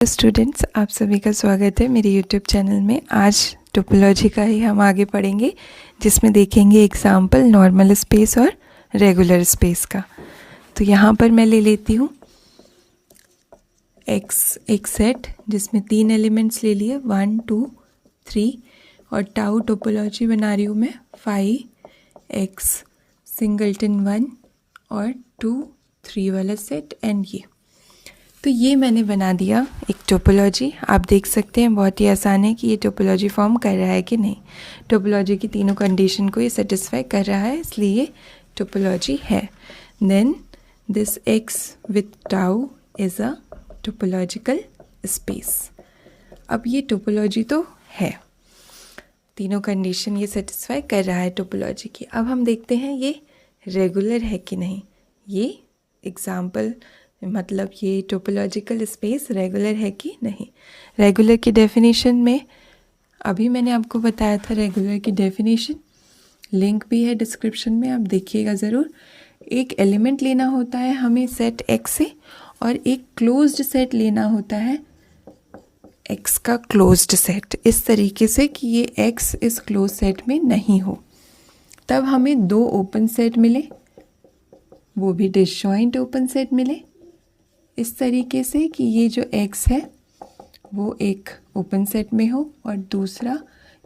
Students, आप सभी का स्वागत है मेरे यूट्यूब चैनल में। आज टोपोलॉजी का ही हम आगे पढ़ेंगे, जिसमें देखेंगे एग्जाम्पल नॉर्मल स्पेस और रेगुलर स्पेस का। तो यहाँ पर मैं ले लेती हूँ एक्स एक सेट जिसमें 3 एलिमेंट्स ले लिए 1 2 3 और टाउ टोपोलॉजी बना रही हूँ मैं 5x सिंगलटन 1 और 2 3 वाला सेट एंड ये। तो ये मैंने बना दिया एक टोपोलॉजी। आप देख सकते हैं बहुत ही आसान है कि ये टोपोलॉजी फॉर्म कर रहा है कि नहीं। टोपोलॉजी की तीनों कंडीशन को ये सेटिस्फाई कर रहा है, इसलिए ये टोपोलॉजी है। Then this x with tau is a topological space. अब ये टोपोलॉजी तो है, तीनों कंडीशन ये सेटिस्फाई कर रहा है टोपोलॉजी की। अब हम देखते हैं ये रेगुलर है कि नहीं। ये एग्जाम्पल मतलब ये टोपोलॉजिकल स्पेस रेगुलर है कि नहीं। रेगुलर की डेफिनेशन में अभी मैंने आपको बताया था, रेगुलर की डेफिनेशन लिंक भी है डिस्क्रिप्शन में, आप देखिएगा ज़रूर। एक एलिमेंट लेना होता है हमें सेट x से, और एक क्लोज्ड सेट लेना होता है x का क्लोज्ड सेट, इस तरीके से कि ये x इस क्लोज सेट में नहीं हो। तब हमें 2 ओपन सेट मिले, वो भी डिसजॉइंट ओपन सेट मिले, इस तरीके से कि ये जो x है वो एक ओपन सेट में हो और दूसरा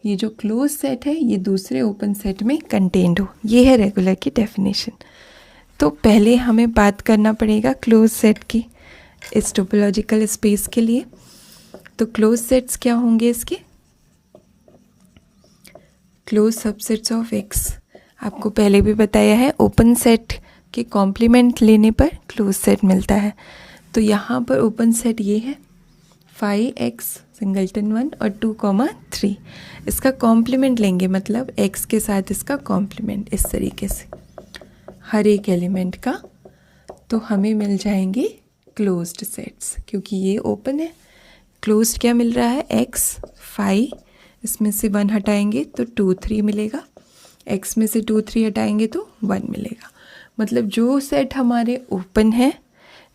ये जो क्लोज सेट है ये दूसरे ओपन सेट में कंटेन्ड हो। ये है रेगुलर की डेफिनेशन। तो पहले हमें बात करना पड़ेगा क्लोज सेट की इस टोपोलॉजिकल स्पेस के लिए। तो क्लोज सेट्स क्या होंगे इसके? Close subsets of x। आपको पहले भी बताया है, ओपन सेट के कॉम्प्लीमेंट लेने पर क्लोज सेट मिलता है। तो यहाँ पर ओपन सेट ये है 5x सिंगलटन 1 और 2 3। इसका कॉम्प्लीमेंट लेंगे, मतलब x के साथ इसका कॉम्प्लीमेंट, इस तरीके से हर एक एलिमेंट का। तो हमें मिल जाएंगे क्लोज्ड सेट्स, क्योंकि ये ओपन है। क्लोज्ड क्या मिल रहा है? x 5, इसमें से 1 हटाएंगे तो 2 3 मिलेगा, x में से 2 3 हटाएंगे तो 1 मिलेगा। मतलब जो सेट हमारे ओपन है,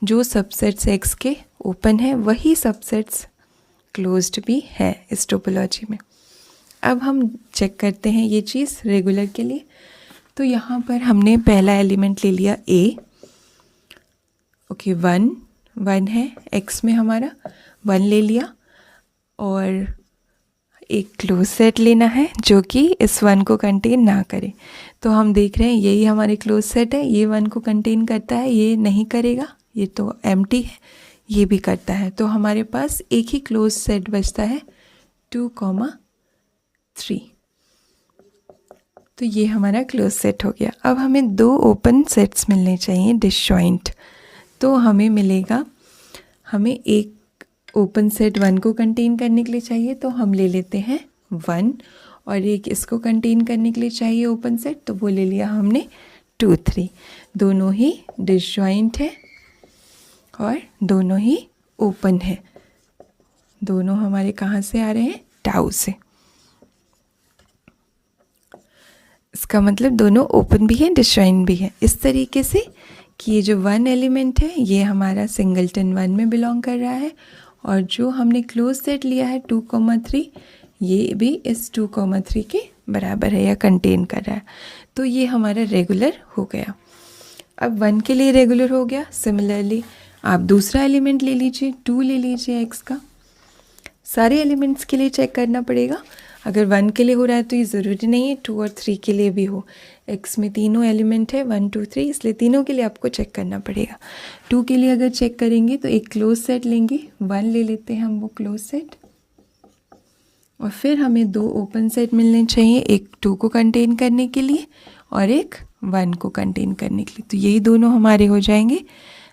जो सबसेट्स x के ओपन है, वही सबसेट्स क्लोज्ड भी है इस टोपोलॉजी में। अब हम चेक करते हैं ये चीज़ रेगुलर के लिए। तो यहाँ पर हमने पहला एलिमेंट ले लिया a, ओके 1 है x में, हमारा 1 ले लिया, और एक क्लोज सेट लेना है जो कि इस 1 को कंटेन ना करे। तो हम देख रहे हैं यही हमारे क्लोज सेट है, ये 1 को कंटेन करता है, ये नहीं करेगा, ये तो एम्प्टी है, ये भी करता है। तो हमारे पास एक ही क्लोज सेट बचता है 2 3। तो ये हमारा क्लोज सेट हो गया। अब हमें 2 ओपन सेट्स मिलने चाहिए डिसजॉइंट। तो हमें मिलेगा, हमें एक ओपन सेट 1 को कंटेन करने के लिए चाहिए, तो हम ले लेते हैं 1, और एक इसको कंटेन करने के लिए चाहिए ओपन सेट, तो वो ले लिया हमने 2 3। दोनों ही डिसजॉइंट है और दोनों ही ओपन है। दोनों हमारे कहाँ से आ रहे हैं? टाउ से। इसका मतलब दोनों ओपन भी है, डिसजॉइंट भी है। इस तरीके से कि ये जो 1 एलिमेंट है ये हमारा सिंगलटन 1 में बिलोंग कर रहा है, और जो हमने क्लोज सेट लिया है 2 3, ये भी इस 2 3 के बराबर है या कंटेन कर रहा है। तो ये हमारा रेगुलर हो गया। अब 1 के लिए रेगुलर हो गया। सिमिलरली आप दूसरा एलिमेंट ले लीजिए, 2 ले लीजिए x का। सारे एलिमेंट्स के लिए चेक करना पड़ेगा। अगर 1 के लिए हो रहा है तो ये ज़रूरी नहीं है 2 और 3 के लिए भी हो। x में तीनों एलिमेंट है 1 2 3, इसलिए तीनों के लिए आपको चेक करना पड़ेगा। 2 के लिए अगर चेक करेंगे तो एक क्लोज सेट लेंगे, 1 ले लेते हैं हम वो क्लोज सेट, और फिर हमें 2 ओपन सेट मिलने चाहिए, एक 2 को कंटेन करने के लिए और एक 1 को कंटेन करने के लिए। तो यही दोनों हमारे हो जाएंगे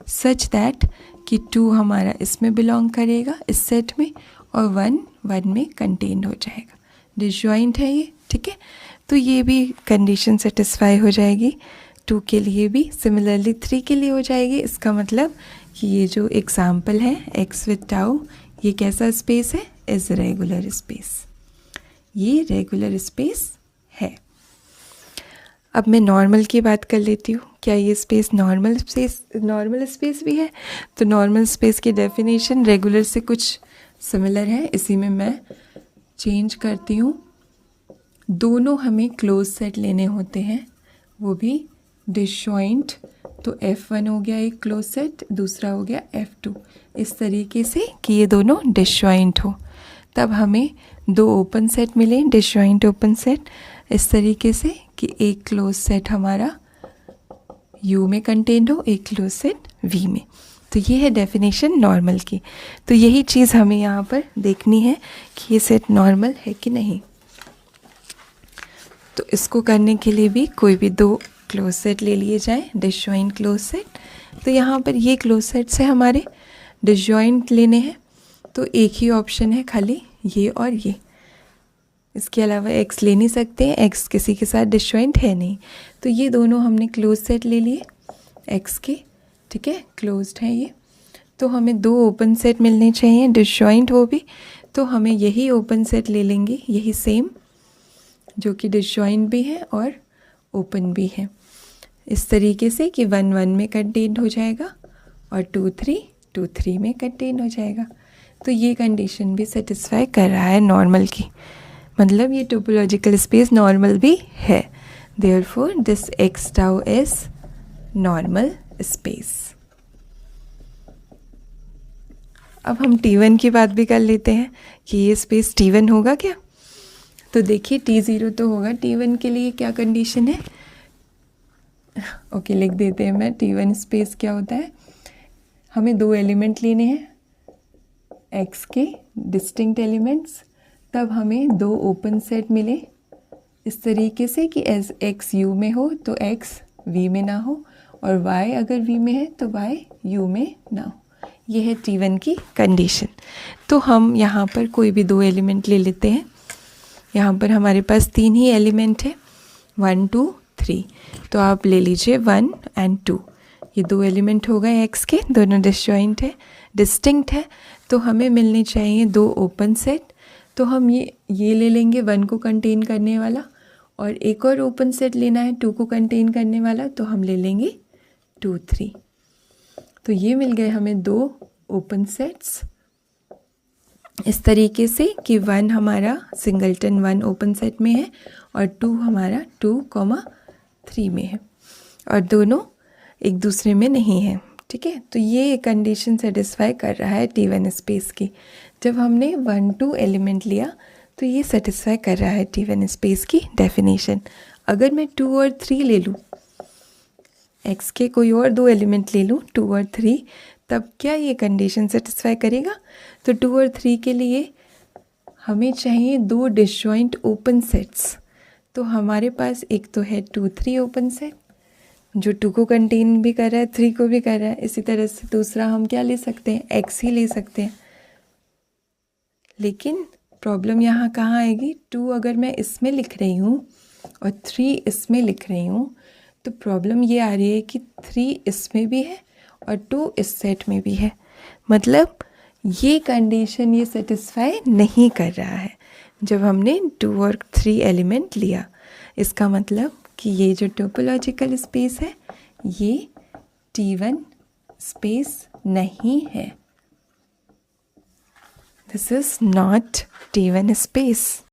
सच दैट कि 2 हमारा इसमें बिलोंग करेगा इस सेट में, और 1 में कंटेन्ड हो जाएगा। डिसजॉइंट है ये, ठीक है। तो ये भी कंडीशन सेटिस्फाई हो जाएगी 2 के लिए भी, सिमिलरली 3 के लिए हो जाएगी। इसका मतलब कि ये जो एग्जाम्पल है x विथ टाउ, ये कैसा स्पेस है? Is regular space. ये रेगुलर स्पेस है। अब मैं नॉर्मल की बात कर लेती हूँ। क्या ये स्पेस नॉर्मल स्पेस भी है? तो नॉर्मल स्पेस की डेफिनेशन रेगुलर से कुछ सिमिलर है, इसी में मैं चेंज करती हूँ। दोनों हमें क्लोज सेट लेने होते हैं, वो भी डिसजॉइंट। तो F1 हो गया एक क्लोज सेट, दूसरा हो गया F2, इस तरीके से कि ये दोनों डिसजॉइंट हो। तब हमें दो ओपन सेट मिले, डिसजॉइंट ओपन सेट, इस तरीके से कि एक क्लोज सेट हमारा U में कंटेन्ड हो, एक क्लोज सेट V में। तो ये है डेफिनेशन नॉर्मल की। तो यही चीज़ हमें यहाँ पर देखनी है कि ये सेट नॉर्मल है कि नहीं। तो इसको करने के लिए भी कोई भी दो क्लोज सेट ले लिए जाए, डिसजॉइंट क्लोज सेट। तो यहाँ पर ये क्लोज सेट से हमारे डिसजॉइंट लेने हैं, तो एक ही ऑप्शन है खाली, ये और ये। इसके अलावा x ले नहीं सकते हैं, x किसी के साथ डिसजॉइंट है नहीं। तो ये दोनों हमने क्लोज सेट ले लिए x के, ठीक है, क्लोज्ड है ये। तो हमें दो ओपन सेट मिलने चाहिए, डिसजॉइंट वो भी। तो हमें यही ओपन सेट ले लेंगे, यही सेम, जो कि डिसजॉइंट भी है और ओपन भी है, इस तरीके से कि 1 1 में कंटेन्ड हो जाएगा और 2 3 में कंटेन्ड हो जाएगा। तो ये कंडीशन भी सेटिस्फाई कर रहा है नॉर्मल की, मतलब ये टोपोलॉजिकल स्पेस नॉर्मल भी है। Therefore this x tau is normal space. अब हम T1 की बात भी कर लेते हैं कि ये स्पेस T1 होगा क्या। तो देखिए T0 तो होगा, T1 के लिए क्या कंडीशन है, ओके लिख देते हैं मैं। T1 स्पेस क्या होता है, हमें दो एलिमेंट लेने हैं x के डिस्टिंक्ट एलिमेंट्स, तब हमें दो ओपन सेट मिले इस तरीके से कि एज x u में हो तो x v में ना हो, और y अगर v में है तो y u में ना हो। ये है T1 की कंडीशन। तो हम यहाँ पर कोई भी दो एलिमेंट ले लेते हैं। यहाँ पर हमारे पास तीन ही एलिमेंट है, 1 2 3। तो आप ले लीजिए 1 और 2, ये दो एलिमेंट हो गए x के, दोनों डिसजॉइंट है, डिस्टिंक्ट है। तो हमें मिलने चाहिए दो ओपन सेट। तो हम ये ले लेंगे 1 को कंटेन करने वाला, और एक और ओपन सेट लेना है 2 को कंटेन करने वाला, तो हम ले लेंगे 2 3। तो ये मिल गए हमें दो ओपन सेट्स इस तरीके से कि 1 हमारा सिंगलटन 1 ओपन सेट में है और 2 हमारा 2,3 में है, और दोनों एक दूसरे में नहीं है, ठीक है। तो ये कंडीशन सेटिस्फाई कर रहा है T1 स्पेस की। जब हमने 1 2 एलिमेंट लिया तो ये सेटिस्फाई कर रहा है T1 स्पेस की डेफिनेशन। अगर मैं 2 और 3 ले लूँ, x के कोई और दो एलिमेंट ले लूँ 2 और 3, तब क्या ये कंडीशन सेटिस्फाई करेगा। तो 2 और 3 के लिए हमें चाहिए दो डिसजॉइंट ओपन सेट्स। तो हमारे पास एक तो है 2 3 ओपन सेट जो 2 को कंटेन भी कर रहा है, 3 को भी कर रहा है। इसी तरह से दूसरा हम क्या ले सकते हैं, x ही ले सकते हैं। लेकिन प्रॉब्लम यहाँ कहाँ आएगी, 2 अगर मैं इसमें लिख रही हूँ और 3 इसमें लिख रही हूँ, तो प्रॉब्लम ये आ रही है कि 3 इसमें भी है और 2 इस सेट में भी है। मतलब ये कंडीशन ये सेटिस्फाई नहीं कर रहा है जब हमने 2 और 3 एलिमेंट लिया। इसका मतलब कि ये जो टोपोलॉजिकल स्पेस है ये T1 स्पेस नहीं है। This is not T1 space.